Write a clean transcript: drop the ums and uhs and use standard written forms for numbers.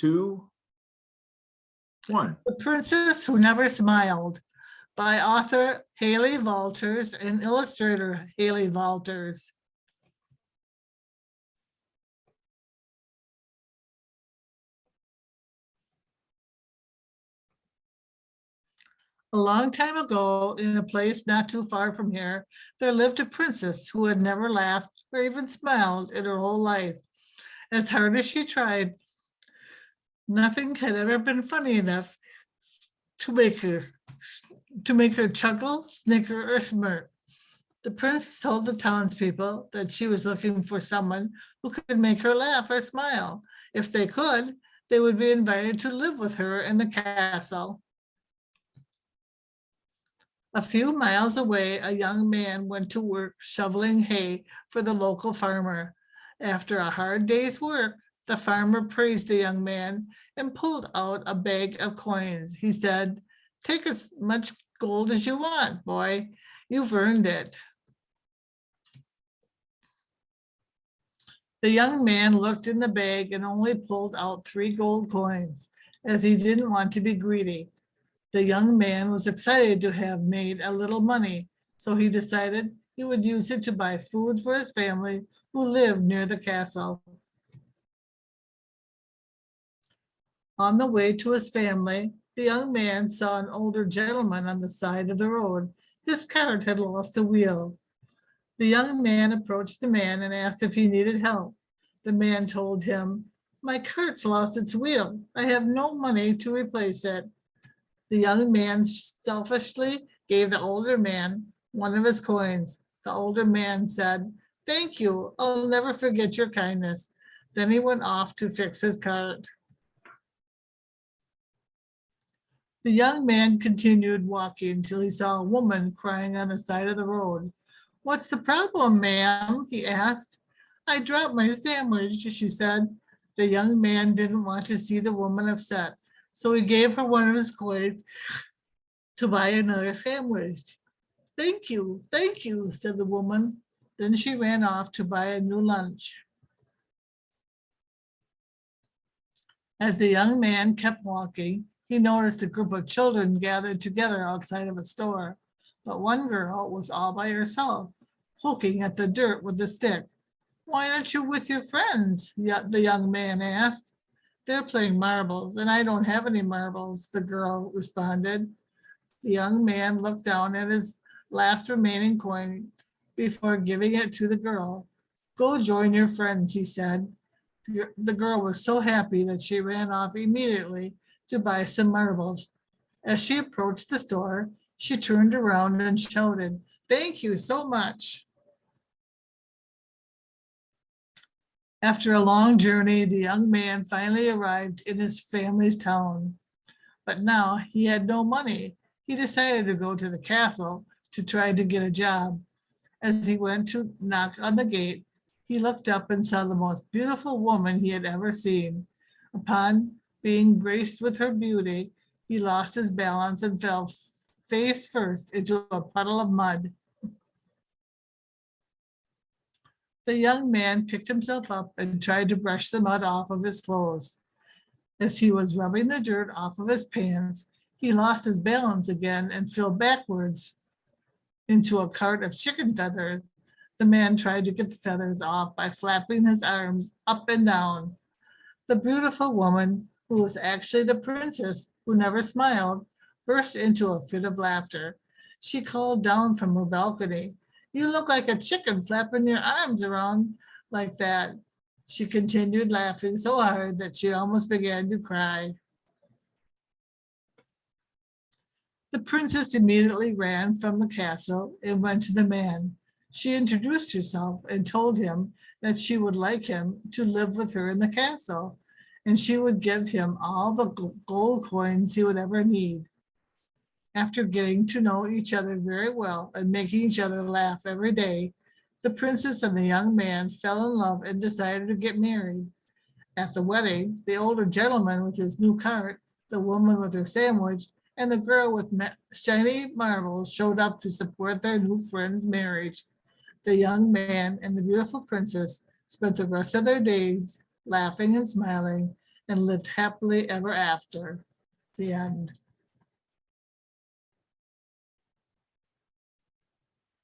2, 1. The Princess Who Never Smiled by author Haley Walters and illustrator Haley Walters. A long time ago, in a place not too far from here, there lived a princess who had never laughed or even smiled in her whole life. As hard as she tried, nothing had ever been funny enough to make her chuckle, snicker, or smirk. The princess told the townspeople that she was looking for someone who could make her laugh or smile. If they could, they would be invited to live with her in the castle. A few miles away, a young man went to work shoveling hay for the local farmer. After a hard day's work, the farmer praised the young man and pulled out a bag of coins. He said, "Take as much gold as you want, boy. You've earned it." The young man looked in the bag and only pulled out 3 gold coins, as he didn't want to be greedy. The young man was excited to have made a little money, so he decided he would use it to buy food for his family who lived near the castle. On the way to his family, the young man saw an older gentleman on the side of the road. His cart had lost a wheel. The young man approached the man and asked if he needed help. The man told him, "My cart's lost its wheel. I have no money to replace it." The young man selfishly gave the older man one of his coins. The older man said, "Thank you. I'll never forget your kindness." Then he went off to fix his cart. The young man continued walking till he saw a woman crying on the side of the road. "What's the problem, ma'am?" he asked. "I dropped my sandwich," she said. The young man didn't want to see the woman upset, so he gave her one of his coins to buy another sandwich. Thank you," said the woman. Then she ran off to buy a new lunch. As the young man kept walking, he noticed a group of children gathered together outside of a store. But one girl was all by herself, poking at the dirt with a stick. "Why aren't you with your friends?" the young man asked. "They're playing marbles, and I don't have any marbles," the girl responded. The young man looked down at his last remaining coin before giving it to the girl. "Go join your friends," he said. The girl was so happy that she ran off immediately to buy some marbles. As she approached the store, she turned around and shouted, "Thank you so much." After a long journey, the young man finally arrived in his family's town. But now he had no money. He decided to go to the castle to try to get a job. As he went to knock on the gate, he looked up and saw the most beautiful woman he had ever seen. Upon being graced with her beauty, he lost his balance and fell face first into a puddle of mud. The young man picked himself up and tried to brush the mud off of his clothes. As he was rubbing the dirt off of his pants, he lost his balance again and fell backwards into a cart of chicken feathers. The man tried to get the feathers off by flapping his arms up and down. The beautiful woman, who was actually the princess who never smiled, burst into a fit of laughter. She called down from her balcony, "You look like a chicken flapping your arms around like that." She continued laughing so hard that she almost began to cry. The princess immediately ran from the castle and went to the man. She introduced herself and told him that she would like him to live with her in the castle, and she would give him all the gold coins he would ever need. After getting to know each other very well and making each other laugh every day, the princess and the young man fell in love and decided to get married. At the wedding, the older gentleman with his new cart, the woman with her sandwich, and the girl with shiny marbles showed up to support their new friend's marriage. The young man and the beautiful princess spent the rest of their days laughing and smiling and lived happily ever after. The end.